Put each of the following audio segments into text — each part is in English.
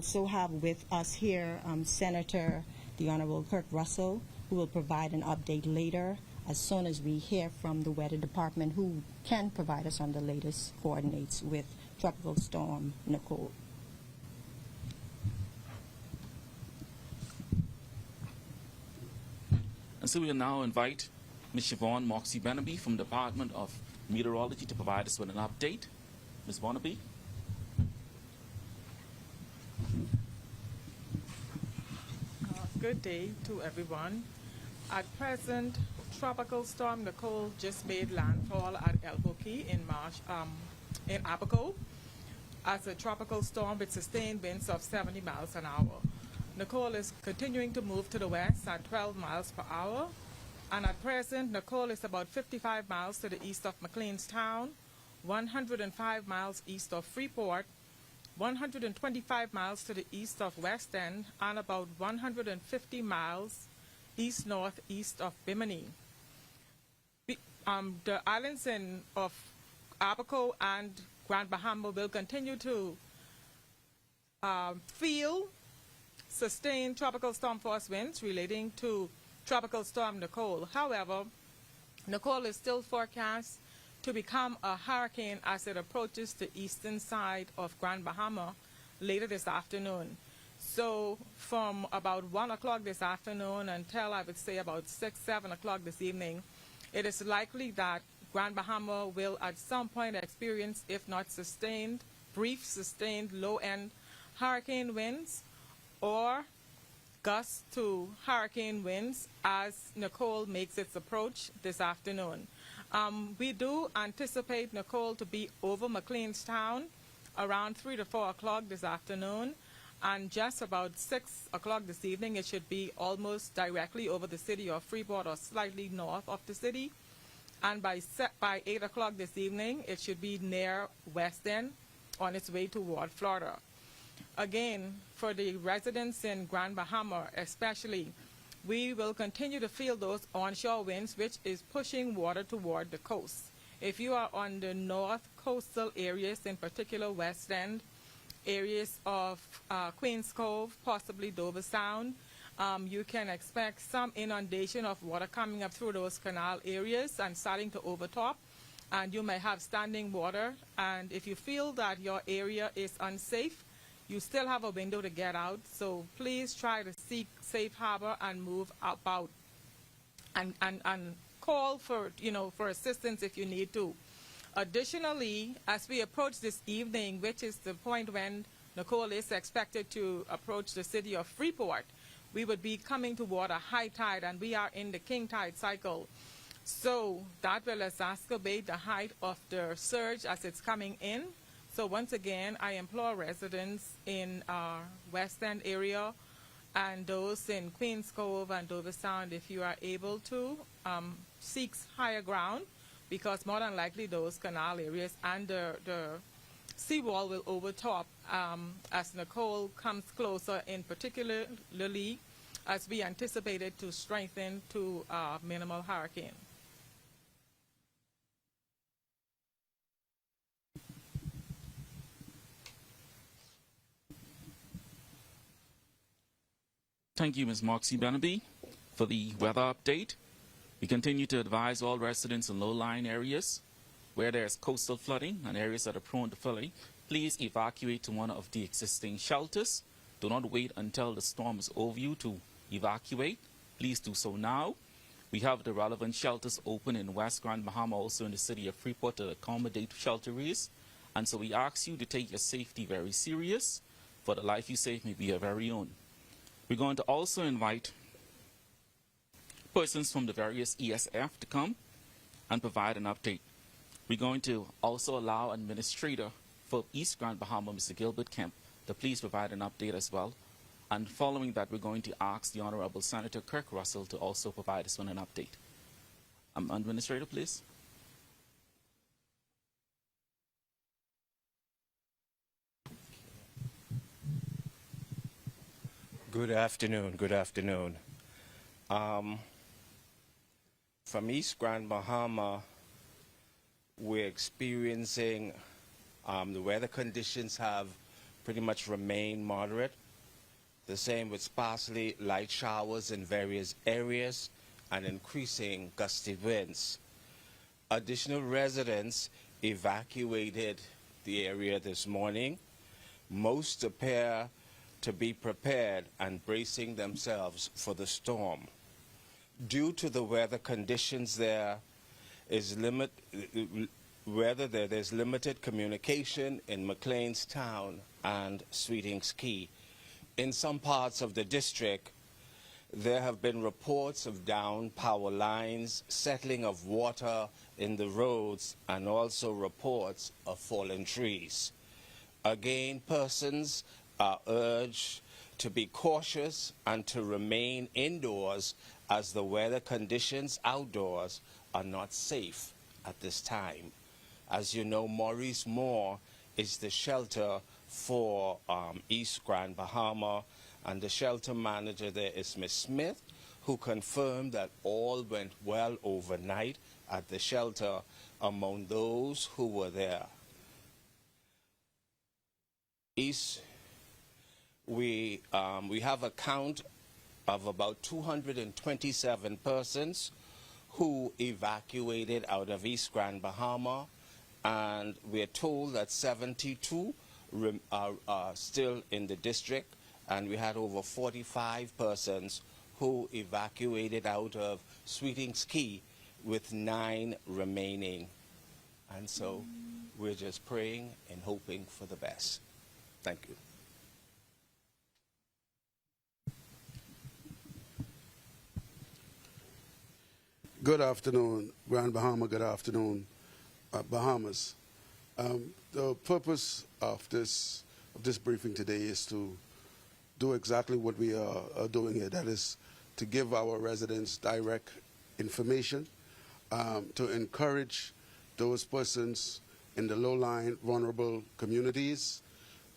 also have with us here Senator the Honorable Kirk Russell, who will provide an update later as soon as we hear from the Weather Department, who can provide us on the latest coordinates with Tropical Storm Nicole. And so we will now invite Ms. Siobhan Moxie Benaby from the Department of Meteorology to provide us with an update. Ms. Benaby. Good day to everyone. At present, Tropical Storm Nicole just made landfall at Albuquerque in Abaco as a tropical storm with sustained winds of 70 miles an hour. Nicole is continuing to move to the west at 12 miles per hour, and at present, Nicole is about 55 miles to the east of McLeanstown, 105 miles east of Freeport, 125 miles to the east of West End, and about 150 miles east-northeast of Bimini. The islands of Abaco and Grand Bahama will continue to feel sustained tropical storm force winds relating to Tropical Storm Nicole. However, Nicole is still forecast to become a hurricane as it approaches the eastern side of Grand Bahama later this afternoon. So from about 1 o'clock this afternoon until I would say about 6, 7 o'clock this evening, it is likely that Grand Bahama will at some point experience, if not sustained, brief sustained low-end hurricane winds or gusts to hurricane winds as Nicole makes its approach this afternoon. We do anticipate Nicole to be over McLeanstown around 3 to 4 o'clock this afternoon, and just about 6 o'clock this evening it should be almost directly over the city of Freeport or slightly north of the city, and by 8 o'clock this evening it should be near West End on its way toward Florida. Again, for the residents in Grand Bahama especially, we will continue to feel those onshore winds, which is pushing water toward the coast. If you are on the north coastal areas, in particular West End, areas of Queens Cove, possibly Dover Sound, you can expect some inundation of water coming up through those canal areas and starting to overtop, and you may have standing water. And if you feel that your area is unsafe, you still have a window to get out, so please try to seek safe harbor and move about, and call for assistance if you need to. Additionally, as we approach this evening, which is the point when Nicole is expected to approach the city of Freeport, we would be coming toward a high tide, and we are in the king tide cycle. So that will exacerbate the height of the surge as it's coming in. So once again, I implore residents in our West End area and those in Queens Cove and Dover Sound, if you are able to, seek higher ground, because more than likely those canal areas and the seawall will overtop as Nicole comes closer, in particularly as we anticipate it to strengthen to minimal hurricane. Thank you, Ms. Moxie Benaby, for the weather update. We continue to advise all residents in low-lying areas where there's coastal flooding and areas that are prone to flooding, please evacuate to one of the existing shelters. Do not wait until the storm is over you to evacuate. Please do so now. We have the relevant shelters open in West Grand Bahama, also in the city of Freeport, to accommodate shelterees. And so we ask you to take your safety very serious, for the life you save may be your very own. We're going to also invite persons from the various ESF to come and provide an update. We're going to also allow Administrator for East Grand Bahama, Mr. Gilbert Kemp, to please provide an update as well. And following that, we're going to ask the Honorable Senator Kirk Russell to also provide us with an update. Administrator, please. Good afternoon. Good afternoon. From East Grand Bahama, we're experiencing the weather conditions have pretty much remain moderate. The same with sparsely light showers in various areas and increasing gusty winds. Additional residents evacuated the area this morning. Most appear to be prepared and bracing themselves for the storm. Due to the weather conditions, there's limited communication in McLeanstown and Sweetings Key. In some parts of the district, there have been reports of downed power lines, settling of water in the roads, and also reports of fallen trees. Again, persons are urged to be cautious and to remain indoors as the weather conditions outdoors are not safe at this time. As you know, Maurice Moore is the shelter for East Grand Bahama, and the shelter manager there is Miss Smith, who confirmed that all went well overnight at the shelter among those who were there. We have a count of about 227 persons who evacuated out of East Grand Bahama, and we're told that 72 are still in the district, and we had over 45 persons who evacuated out of Sweetings Key, with 9 remaining. And so we're just praying and hoping for the best. Thank you. Good afternoon, Grand Bahama. Good afternoon, Bahamas. The purpose of this briefing today is to do exactly what we are doing here. That is to give our residents direct information, to encourage those persons in the low-lying, vulnerable communities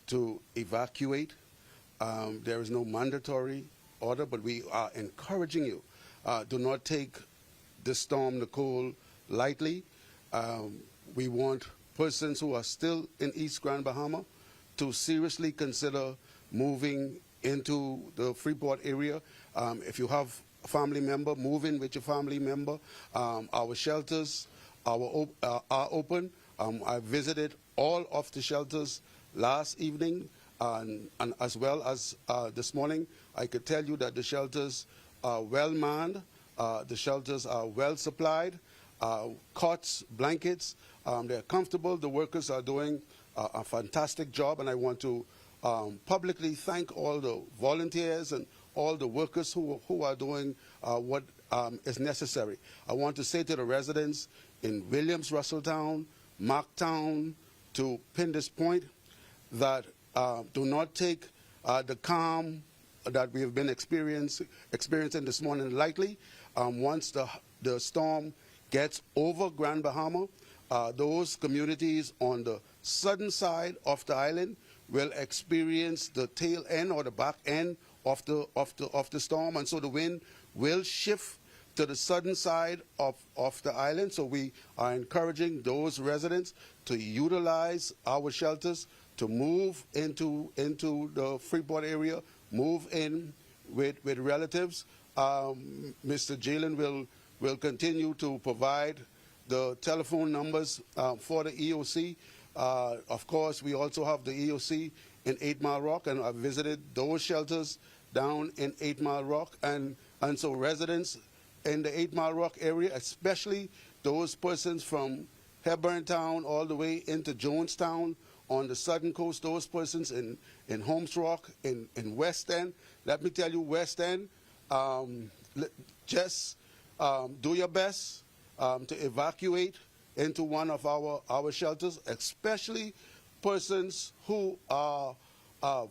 to evacuate. There is no mandatory order, but we are encouraging you. Do not take the storm Nicole lightly. We want persons who are still in East Grand Bahama to seriously consider moving into the Freeport area. If you have a family member, move in with your family member. Our shelters are open. I visited all of the shelters last evening, and as well as this morning. I could tell you that the shelters are well manned. The shelters are well supplied, cots, blankets. They're comfortable. The workers are doing a fantastic job, and I want to publicly thank all the volunteers and all the workers who are doing what is necessary. I want to say to the residents in Williams, Russelltown, Marktown, to Pindus Point, that do not take the calm that we have been experiencing this morning lightly. Once the storm gets over Grand Bahama, those communities on the southern side of the island will experience the tail end or the back end of the storm, and so the wind will shift to the southern side of the island. So we are encouraging those residents to utilize our shelters to move into the Freeport area, move in with relatives. Mr. Jalen will continue to provide the telephone numbers for the EOC. Of course, we also have the EOC in 8 Mile Rock, and I've visited those shelters down in 8 Mile Rock. And so residents in the 8 Mile Rock area, especially those persons from Heburntown all the way into Jonestown on the southern coast, those persons in Holmes Rock, in West End. Let me tell you, West End, just do your best to evacuate into one of our shelters, especially persons who are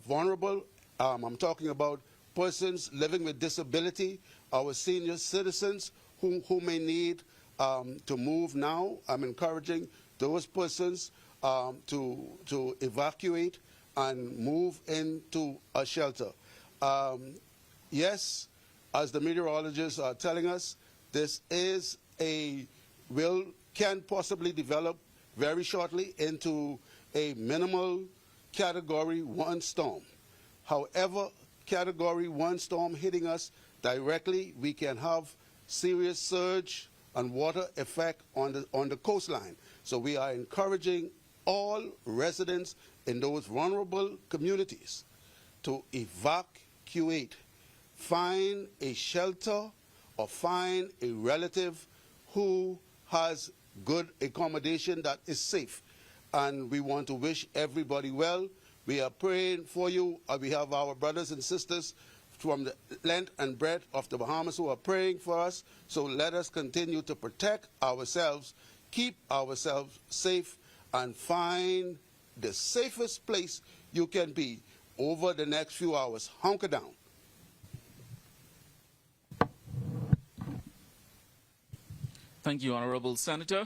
vulnerable. I'm talking about persons living with disability, our senior citizens who may need to move now. I'm encouraging those persons to evacuate and move into a shelter. Yes, as the meteorologists are telling us, this is can possibly develop very shortly into a minimal Category 1 storm. However, Category 1 storm hitting us directly, we can have serious surge and water effect on the coastline. So we are encouraging all residents in those vulnerable communities to evacuate, find a shelter or find a relative who has good accommodation that is safe. And we want to wish everybody well. We are praying for you. We have our brothers and sisters from the length and breadth of the Bahamas who are praying for us. So let us continue to protect ourselves, keep ourselves safe, and find the safest place you can be over the next few hours. Hunker down. Thank you, Honorable Senator.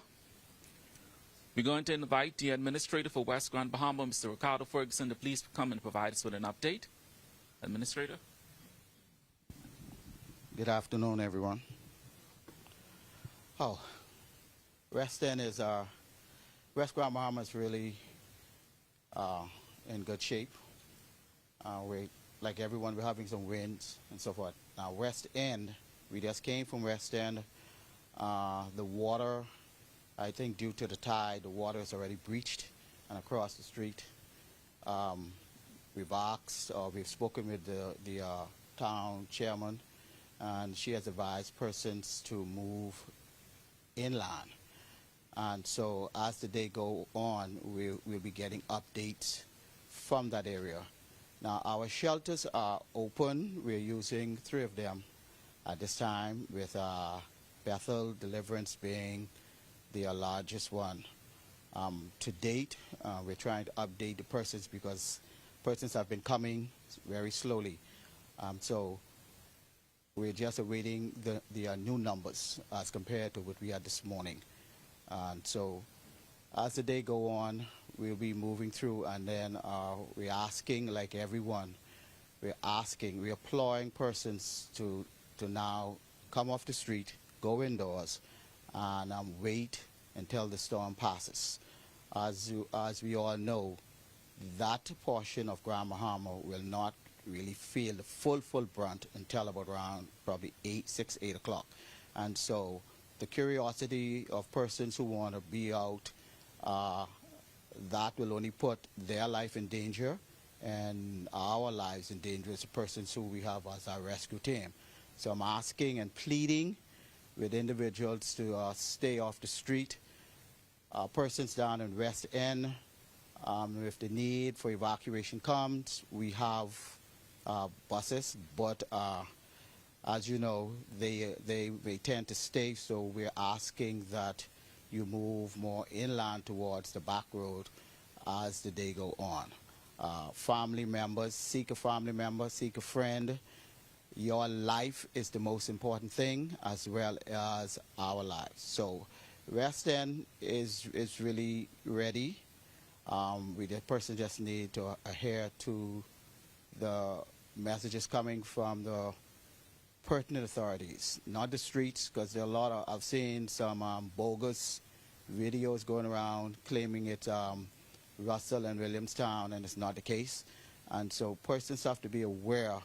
We're going to invite the Administrator for West Grand Bahama, Mr. Ricardo Ferguson, to please come and provide us with an update. Administrator. Good afternoon, everyone. West End is West Grand Bahama is really in good shape. Like everyone, we're having some winds and so forth. Now, West End, we just came from West End. The water, I think due to the tide, the water is already breached and across the street. We've asked, or we've spoken with the town chairman, and she has advised persons to move inland. And so as the day go on, we'll be getting updates from that area. Now, our shelters are open. We're using 3 of them at this time, with Bethel Deliverance being the largest one. To date, we're trying to update the persons because persons have been coming very slowly. So we're just awaiting the new numbers as compared to what we had this morning. And so as the day go on, we'll be moving through, and then we're asking, like everyone, we're employing persons to now come off the street, go indoors, and wait until the storm passes. As we all know, that portion of Grand Bahama will not really feel the full brunt until about around probably 8 o'clock. And so the curiosity of persons who want to be out, that will only put their life in danger and our lives in danger as the persons who we have as our rescue team. So I'm asking and pleading with individuals to stay off the street. Persons down in West End, if the need for evacuation comes, we have buses, but as you know, they tend to stay, so we're asking that you move more inland towards the back road as the day go on. Family members, seek a family member, seek a friend. Your life is the most important thing, as well as our lives. So West End is really ready. The person just need to adhere to the messages coming from the pertinent authorities, not the streets, because there are a lot of, I've seen some bogus videos going around claiming it's Russell and Williamstown, and it's not the case. And so persons have to be aware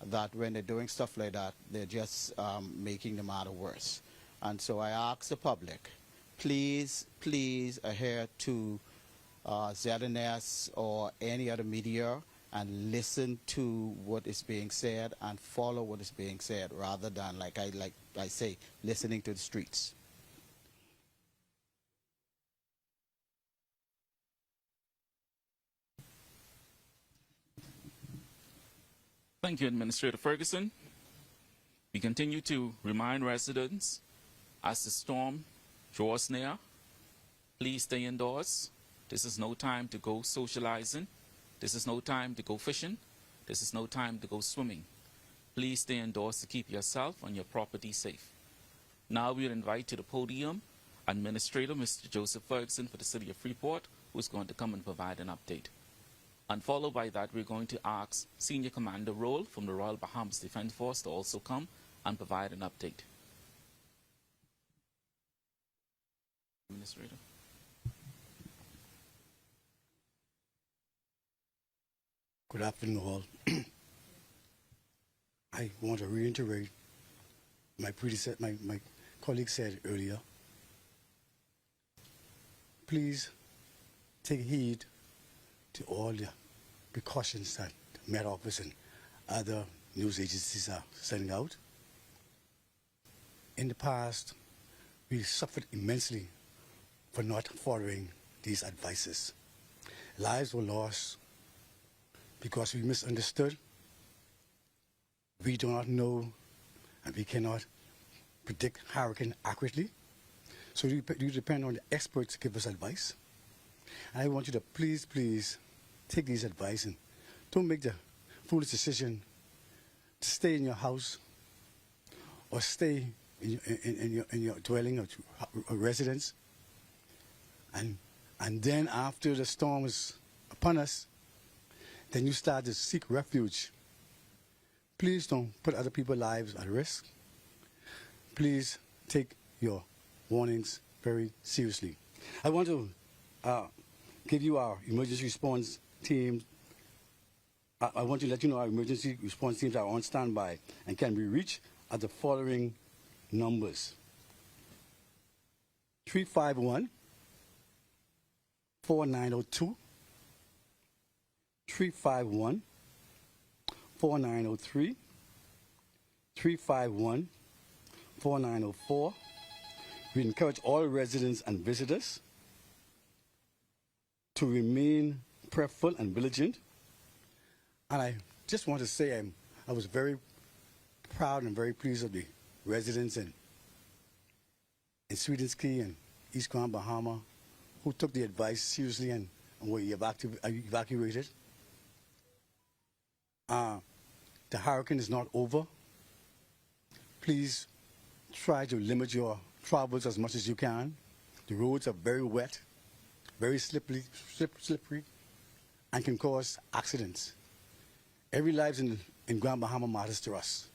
that when they're doing stuff like that, they're just making the matter worse. And so I ask the public, please adhere to ZNS or any other media and listen to what is being said and follow what is being said, rather than, like I say, listening to the streets. Thank you, Administrator Ferguson. We continue to remind residents as the storm draws near, please stay indoors. This is no time to go socializing. This is no time to go fishing. This is no time to go swimming. Please stay indoors to keep yourself and your property safe. Now we'll invite to the podium Administrator Mr. Joseph Ferguson for the City of Freeport, who's going to come and provide an update. And followed by that, we're going to ask Senior Commander Roll from the Royal Bahamas Defense Force to also come and provide an update. Administrator. Good afternoon, all. I want to reiterate my colleague said earlier. Please take heed to all the precautions that the Met Office and other news agencies are sending out. In the past, we suffered immensely for not following these advices. Lives were lost because we misunderstood. We do not know and we cannot predict hurricane accurately. So you depend on the experts to give us advice. And I want you to please, please take these advice and don't make the foolish decision to stay in your house or stay in your dwelling or residence. And then after the storm is upon us, then you start to seek refuge. Please don't put other people's lives at risk. Please take your warnings very seriously. I want to give you our emergency response team. I want to let you know our emergency response teams are on standby and can be reached at the following numbers. 351-4902, 351-4903, 351-4904. We encourage all residents and visitors to remain prayerful and vigilant. And I just want to say I was very proud and very pleased of the residents in Sweetens Key and East Grand Bahama who took the advice seriously and were evacuated. The hurricane is not over. Please try to limit your travels as much as you can. The roads are very wet, very slippery, and can cause accidents. Every life in Grand Bahama matters to us.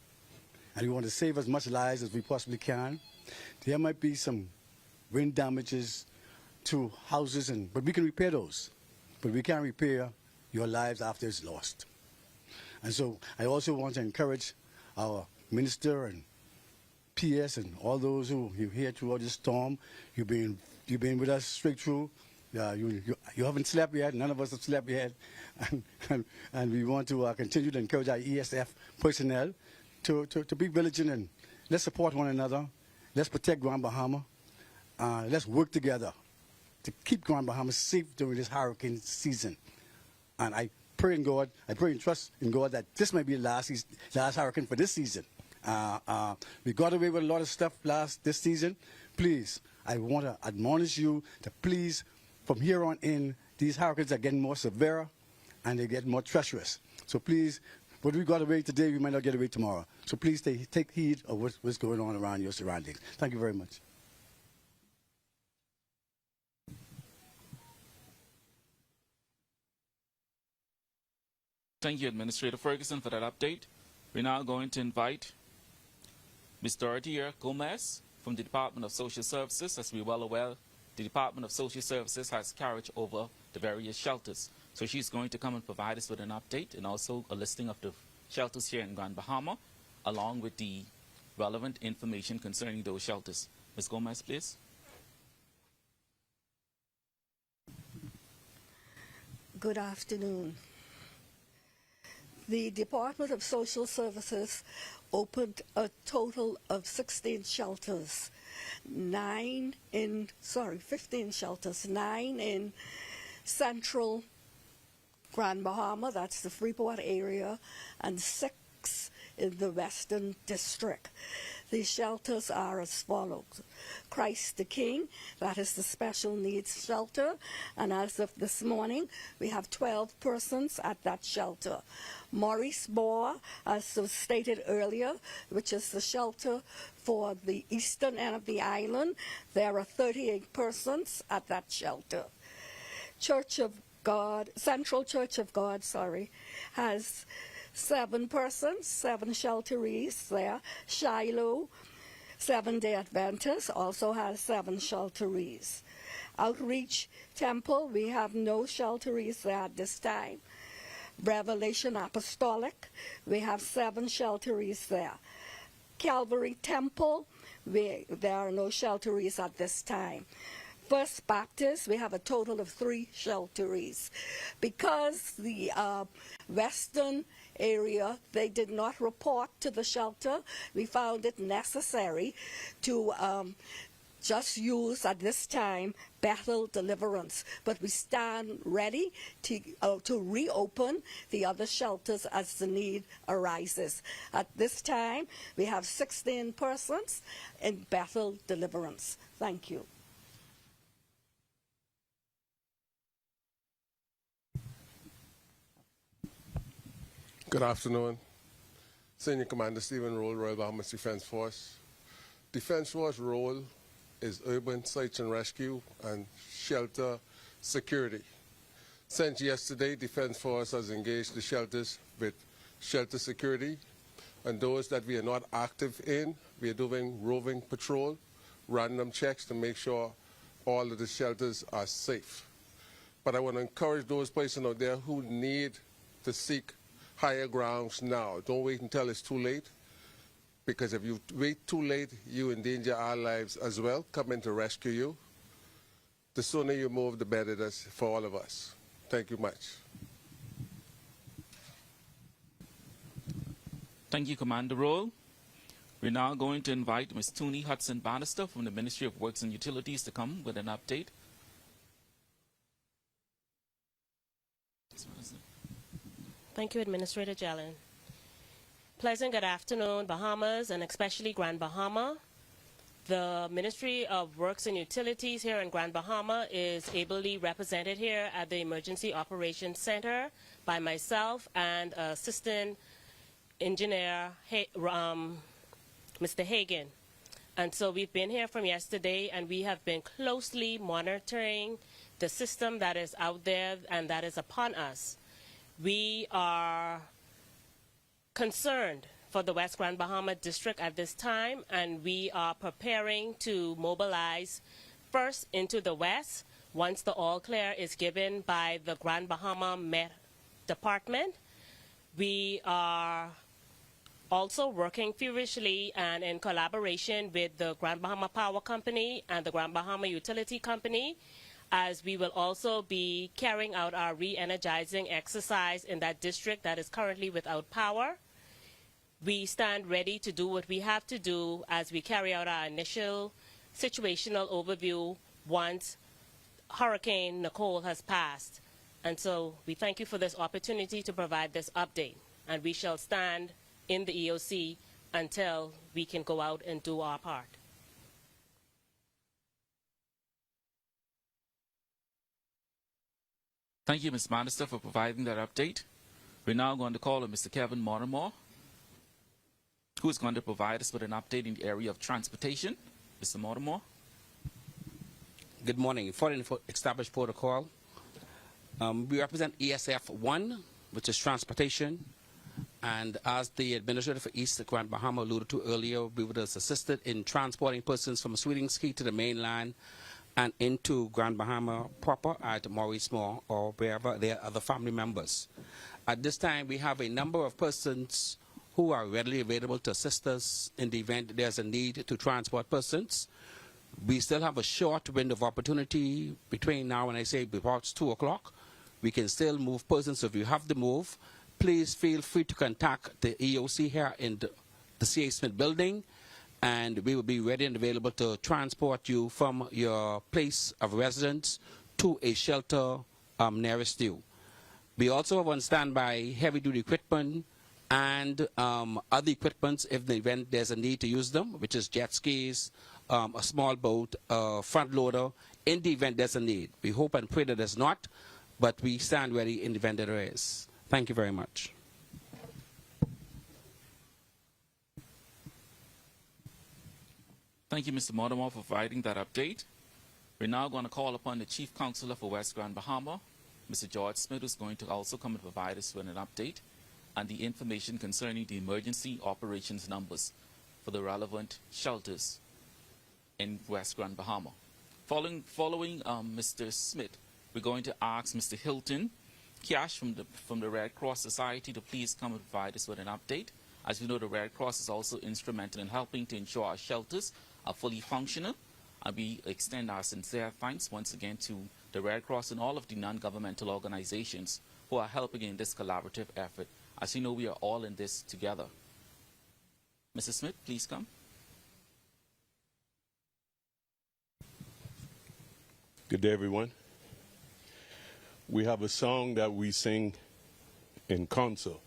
And we want to save as much lives as we possibly can. There might be some wind damages to houses, but we can repair those. But we can't repair your lives after it's lost. And so I also want to encourage our minister and TS and all those who you're here throughout this storm. You've been with us straight through. You haven't slept yet. None of us have slept yet. And we want to continue to encourage our ESF personnel to be vigilant and let's support one another. Let's protect Grand Bahama. Let's work together to keep Grand Bahama safe during this hurricane season. And I pray in God, I pray and trust in God that this might be the last hurricane for this season. We got away with a lot of stuff this season. Please, I want to admonish you to please, from here on in, these hurricanes are getting more severe and they get more treacherous. So please, what we got away today, we might not get away tomorrow. So please take heed of what's going on around your surroundings. Thank you very much. Thank you, Administrator Ferguson, for that update. We're now going to invite Ms. Dorothea Gomez from the Department of Social Services. As we're well aware, the Department of Social Services has carriage over the various shelters. So she's going to come and provide us with an update and also a listing of the shelters here in Grand Bahama, along with the relevant information concerning those shelters. Ms. Gomez, please. Good afternoon. The Department of Social Services opened a total of 16 shelters, 15 shelters, 9 in central Grand Bahama, that's the Freeport area, and 6 in the Western District. These shelters are as follows. Christ the King, that is the special needs shelter, and as of this morning, we have 12 persons at that shelter. Maurice Boer, as was stated earlier, which is the shelter for the eastern end of the island, there are 38 persons at that shelter. Central Church of God, has 7 persons, 7 shelterees there. Shiloh, Seventh-day Adventist, also has 7 shelterees. Outreach Temple, we have no shelterees there at this time. Revelation Apostolic, we have 7 shelteries there. Calvary Temple, there are no shelteries at this time. First Baptist, we have a total of 3 shelteries. Because the western area, they did not report to the shelter, we found it necessary to just use at this time Bethel Deliverance, but we stand ready to reopen the other shelters as the need arises. At this time, we have 16 persons in Bethel Deliverance. Thank you. Good afternoon. Senior Commander Stephen Roll, Royal Bahamas Defense Force. Defense Force role is urban search and rescue and shelter security. Since yesterday, Defense Force has engaged the shelters with shelter security, and those that we are not active in, we are doing roving patrol, random checks to make sure all of the shelters are safe. But I want to encourage those persons out there who need to seek higher grounds now. Don't wait until it's too late, because if you wait too late, you endanger our lives as well, coming to rescue you. The sooner you move, the better it is for all of us. Thank you much. Thank you, Commander Roll. We're now going to invite Ms. Toonie Hudson Bannister from the Ministry of Works and Utilities to come with an update. Thank you, Administrator Jellin. Pleasant good afternoon, Bahamas, and especially Grand Bahama. The Ministry of Works and Utilities here in Grand Bahama is ably represented here at the Emergency Operations Center by myself and Assistant Engineer Mr. Hagan. And so we've been here from yesterday, and we have been closely monitoring the system that is out there and that is upon us. We are concerned for the West Grand Bahama District at this time, and we are preparing to mobilize first into the west once the all clear is given by the Grand Bahama Met Department. We are also working furiously and in collaboration with the Grand Bahama Power Company and the Grand Bahama Utility Company, as we will also be carrying out our re-energizing exercise in that district that is currently without power. We stand ready to do what we have to do as we carry out our initial situational overview once Hurricane Nicole has passed. And so we thank you for this opportunity to provide this update. And we shall stand in the EOC until we can go out and do our part. Thank you, Ms. Bannister, for providing that update. We're now going to call on Mr. Kevin Mortimer, who is going to provide us with an update in the area of transportation. Mr. Mortimer. Good morning. Following the established protocol, we represent ESF 1, which is transportation. And as the Administrator for East Grand Bahama alluded to earlier, we would have assisted in transporting persons from Sweetings Key to the mainland and into Grand Bahama proper at Maurice Moore or wherever there are other family members. At this time, we have a number of persons who are readily available to assist us in the event there's a need to transport persons. We still have a short window of opportunity between now and I say about 2 o'clock. We can still move persons. So if you have to move, please feel free to contact the EOC here in the C.A. Smith building, and we will be ready and available to transport you from your place of residence to a shelter nearest you. We also have on standby heavy-duty equipment and other equipments if the event there's a need to use them, which is jet skis, a small boat, front loader, in the event there's a need. We hope and pray that there's not, but we stand ready in the event that there is. Thank you very much. Thank you, Mr. Mortimer, for providing that update. We're now going to call upon the Chief Counselor for West Grand Bahama, Mr. George Smith, who's going to also come and provide us with an update and the information concerning the emergency operations numbers for the relevant shelters in West Grand Bahama. Following Mr. Smith, we're going to ask Mr. Hilton Cash from the Red Cross Society to please come and provide us with an update. As we know, the Red Cross is also instrumental in helping to ensure our shelters are fully functional. And we extend our sincere thanks once again to the Red Cross and all of the non-governmental organizations who are helping in this collaborative effort. As you know, we are all in this together. Mrs. Smith, please come. Good day, everyone. We have a song that we sing in concert.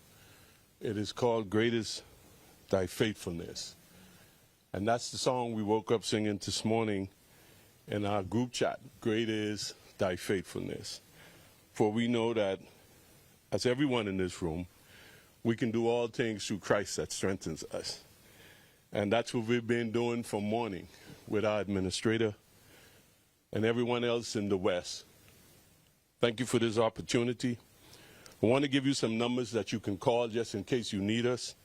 It is called Great is Thy Faithfulness. And that's the song we woke up singing this morning in our group chat. Great is Thy Faithfulness. For we know that, as everyone in this room, we can do all things through Christ that strengthens us. And that's what we've been doing from morning with our administrator and everyone else in the West. Thank you for this opportunity. I want to give you some numbers that you can call just in case you need us.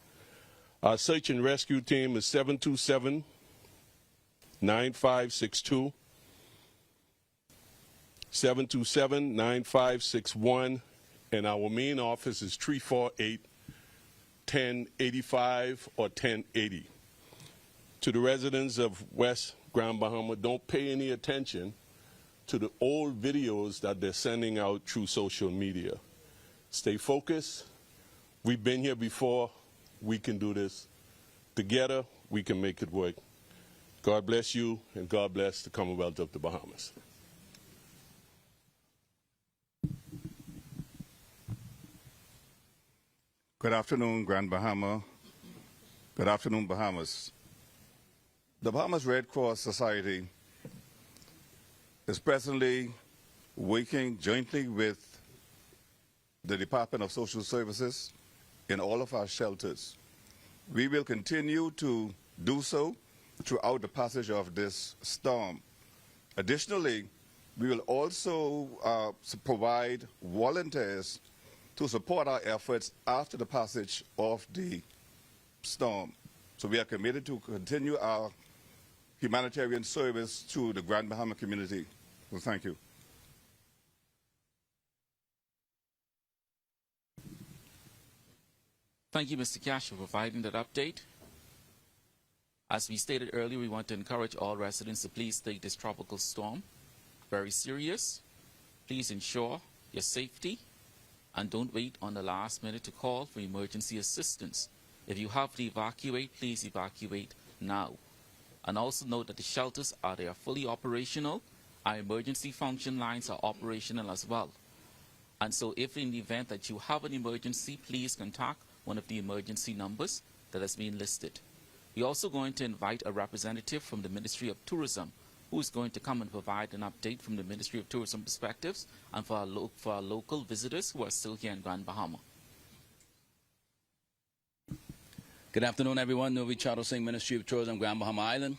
Our search and rescue team is 727-9562, 727-9561, and our main office is 348-1085 or 1080. To the residents of West Grand Bahama, don't pay any attention to the old videos that they're sending out through social media. Stay focused. We've been here before. We can do this. Together, we can make it work. God bless you, and God bless the Commonwealth of the Bahamas. Good afternoon, Grand Bahama. Good afternoon, Bahamas. The Bahamas Red Cross Society is presently working jointly with the Department of Social Services in all of our shelters. We will continue to do so throughout the passage of this storm. Additionally, we will also provide volunteers to support our efforts after the passage of the storm. So we are committed to continue our humanitarian service to the Grand Bahama community. Well, thank you. Thank you, Mr. Cash, for providing that update. As we stated earlier, we want to encourage all residents to please take this tropical storm very serious. Please ensure your safety and don't wait on the last minute to call for emergency assistance. If you have to evacuate, please evacuate now. And also note that the shelters they are fully operational. Our emergency function lines are operational as well. And so if in the event that you have an emergency, please contact one of the emergency numbers that has been listed. We're also going to invite a representative from the Ministry of Tourism who is going to come and provide an update from the Ministry of Tourism perspectives and for our local visitors who are still here in Grand Bahama. Good afternoon, everyone. Novi Chato Singh, Ministry of Tourism, Grand Bahama Island.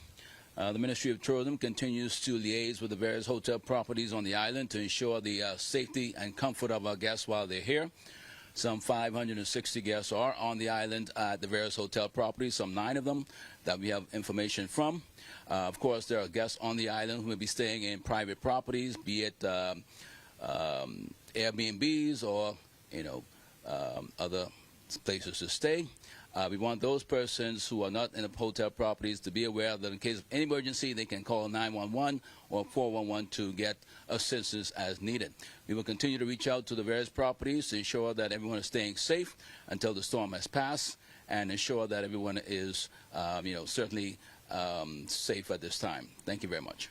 The Ministry of Tourism continues to liaise with the various hotel properties on the island to ensure the safety and comfort of our guests while they're here. Some 560 guests are on the island at the various hotel properties, some 9 of them that we have information from. Of course, there are guests on the island who may be staying in private properties, be it Airbnbs or, other places to stay. We want those persons who are not in the hotel properties to be aware that in case of any emergency, they can call 911 or 411 to get assistance as needed. We will continue to reach out to the various properties to ensure that everyone is staying safe until the storm has passed and ensure that everyone is, certainly safe at this time. Thank you very much.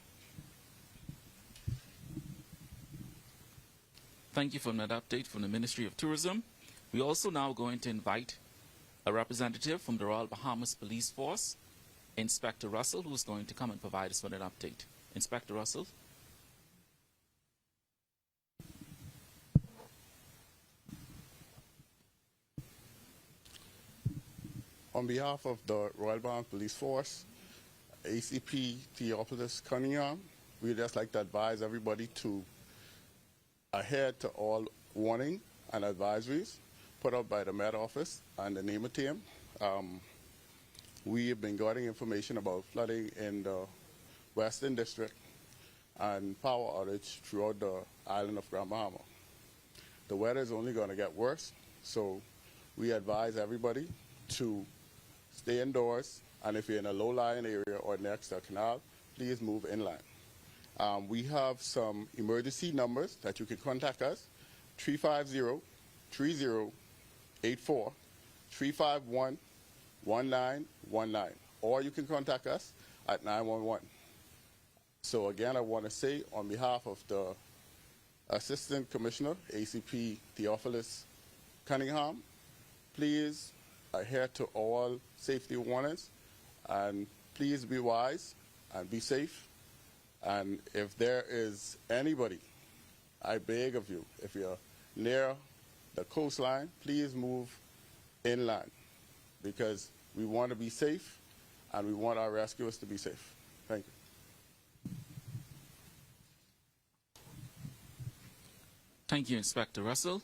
Thank you for that update from the Ministry of Tourism. We're also now going to invite a representative from the Royal Bahamas Police Force, Inspector Russell, who's going to come and provide us with an update. Inspector Russell. On behalf of the Royal Bahamas Police Force, ACP Theophilus Cunningham, we'd just like to advise everybody to adhere to all warning and advisories put out by the Met Office and the NEMA team. We have been getting information about flooding in the Western District and power outage throughout the island of Grand Bahama. The weather is only going to get worse, so we advise everybody to stay indoors, and if you're in a low-lying area or next to a canal, please move inland. We have some emergency numbers that you can contact us: 350-3084, 351-1919, or you can contact us at 911. So again, I want to say on behalf of the Assistant Commissioner, ACP Theophilus Cunningham, please adhere to all safety warnings, and please be wise and be safe. And if there is anybody, I beg of you, if you're near the coastline, please move inland, because we want to be safe and we want our rescuers to be safe. Thank you. Thank you, Inspector Russell.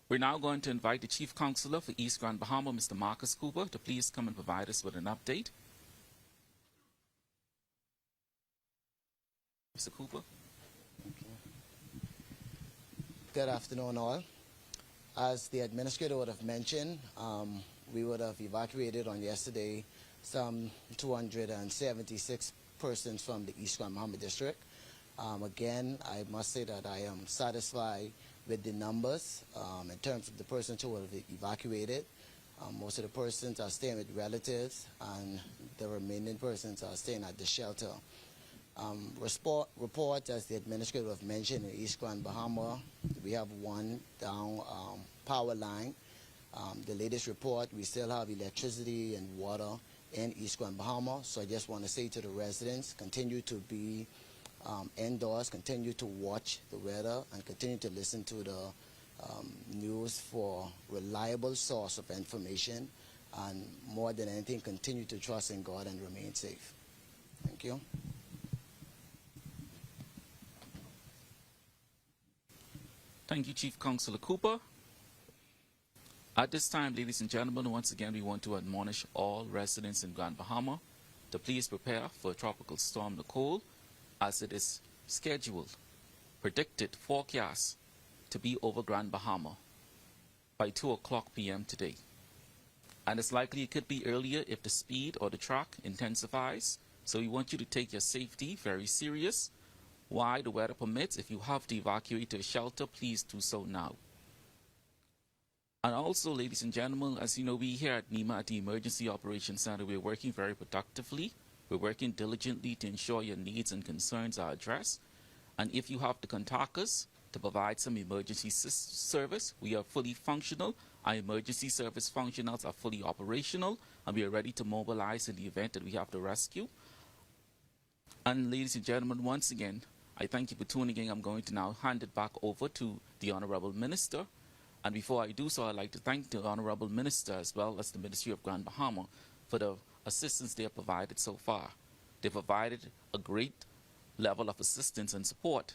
We're now going to invite the Chief Counselor for East Grand Bahama, Mr. Marcus Cooper, to please come and provide us with an update. Mr. Cooper. Good afternoon, all. As the administrator would have mentioned, we would have evacuated on yesterday some 276 persons from the East Grand Bahama district. Again, I must say that I am satisfied with the numbers in terms of the persons who have evacuated. Most of the persons are staying with relatives, and the remaining persons are staying at the shelter. Report, as the administrator have mentioned, in East Grand Bahama, we have one down power line. The latest report, we still have electricity and water in East Grand Bahama. So I just want to say to the residents, continue to be indoors, continue to watch the weather, and continue to listen to the news for reliable source of information. And more than anything, continue to trust in God and remain safe. Thank you. Thank you, Chief Counselor Cooper. At this time, ladies and gentlemen, once again, we want to admonish all residents in Grand Bahama to please prepare for Tropical Storm Nicole, as it is scheduled, predicted, forecast to be over Grand Bahama by 2:00 p.m. today. And it's likely it could be earlier if the speed or the track intensifies. So we want you to take your safety very serious. While the weather permits, if you have to evacuate to a shelter, please do so now. And also, ladies and gentlemen, as you know, we here at NEMA at the Emergency Operations Center, we're working very productively. We're working diligently to ensure your needs and concerns are addressed. And if you have to contact us to provide some emergency service, we are fully functional. Our emergency service functionals are fully operational, and we are ready to mobilize in the event that we have to rescue. And ladies and gentlemen, once again, I thank you for tuning in. I'm going to now hand it back over to the Honorable Minister. And before I do so, I'd like to thank the Honorable Minister as well as the Ministry of Grand Bahama for the assistance they have provided so far. They provided a great level of assistance and support.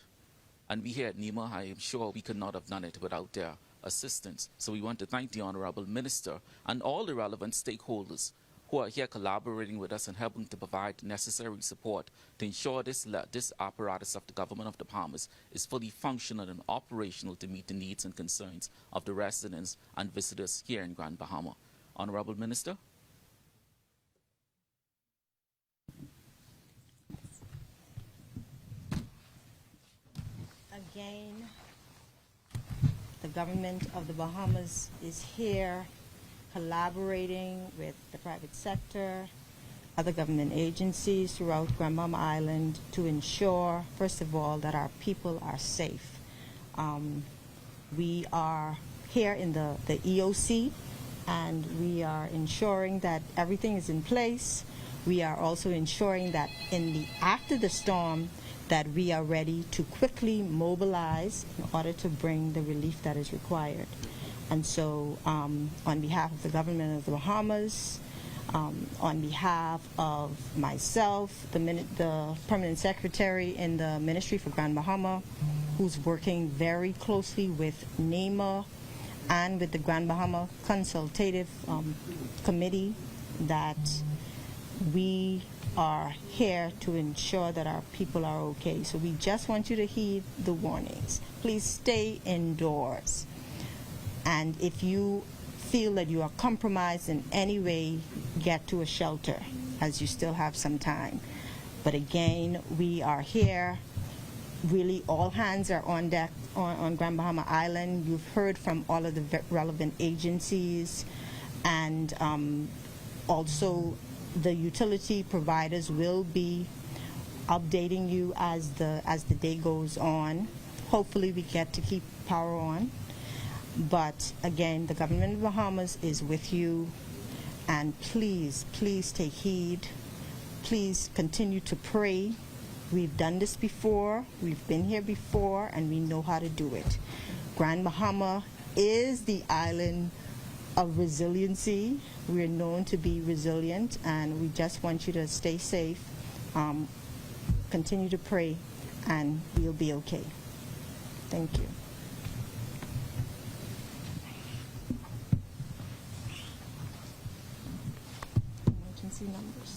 And we here at NEMA, I am sure we could not have done it without their assistance. So we want to thank the Honorable Minister and all the relevant stakeholders who are here collaborating with us and helping to provide necessary support to ensure this apparatus of the government of the Bahamas is fully functional and operational to meet the needs and concerns of the residents and visitors here in Grand Bahama. Honorable Minister. Again, the government of the Bahamas is here collaborating with the private sector, other government agencies throughout Grand Bahama Island to ensure, first of all, that our people are safe. We are here in the EOC, and we are ensuring that everything is in place. We are also ensuring that after the storm, that we are ready to quickly mobilize in order to bring the relief that is required. And so on behalf of the government of the Bahamas, on behalf of myself, the permanent secretary in the Ministry for Grand Bahama, who's working very closely with NEMA and with the Grand Bahama Consultative Committee, that we are here to ensure that our people are okay. So we just want you to heed the warnings. Please stay indoors. And if you feel that you are compromised in any way, get to a shelter, as you still have some time. But again, we are here. Really, all hands are on deck on Grand Bahama Island. You've heard from all of the relevant agencies, and also the utility providers will be updating you as the day goes on. Hopefully we get to keep power on. But again, the government of Bahamas is with you, and please take heed. Please continue to pray. We've done this before, we've been here before, and we know how to do it. Grand Bahama is the island of resiliency. We're known to be resilient, and we just want you to stay safe, continue to pray, and we'll be okay. Thank you. Emergency numbers.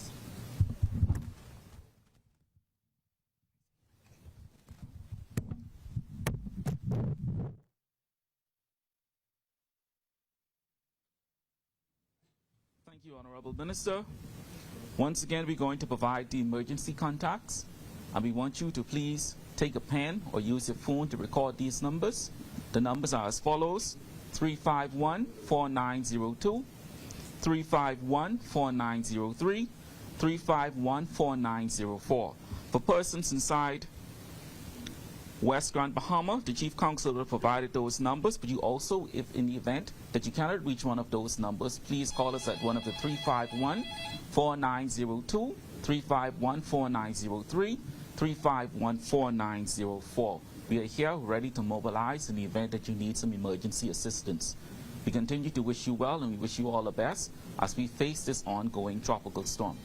Thank you, Honorable Minister. Once again, we're going to provide the emergency contacts, and we want you to please take a pen or use your phone to record these numbers. The numbers are as follows: 351-4902, 351-4903, 351-4904. For persons inside West Grand Bahama, the Chief Counsel will provide those numbers, but you also, if in the event that you cannot reach one of those numbers, please call us at one of the 351-4902, 351-4903, 351-4904. We are here ready to mobilize in the event that you need some emergency assistance. We continue to wish you well, and we wish you all the best as we face this ongoing tropical storm.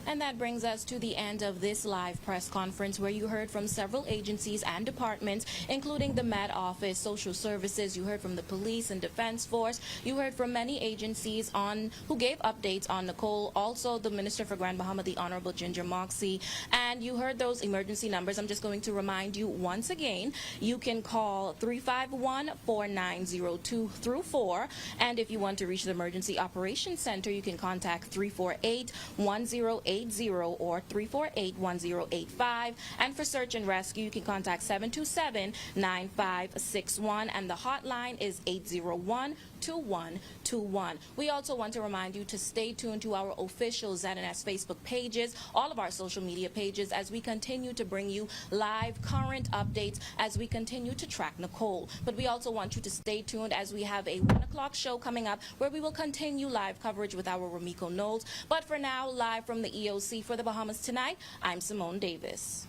And that brings us to the end of this live press conference, where you heard from several agencies and departments, including the Met Office, Social Services. You heard from the Police and Defense Force. You heard from many agencies who gave updates on Nicole. Also, the Minister for Grand Bahama, the Honorable Ginger Moxie. And you heard those emergency numbers. I'm just going to remind you once again, you can call 351-4902 through 4. And if you want to reach the Emergency Operations Center, you can contact 348-1080 or 348-1085. And for search and rescue, you can contact 727-9561, and the hotline is 801-2121. We also want to remind you to stay tuned to our official ZNS Facebook pages, all of our social media pages, as we continue to bring you live current updates as we continue to track Nicole. But we also want you to stay tuned, as we have a 1 o'clock show coming up where we will continue live coverage with our Ramiko Knowles. But for now, live from the EOC for the Bahamas Tonight, I'm Simone Davis.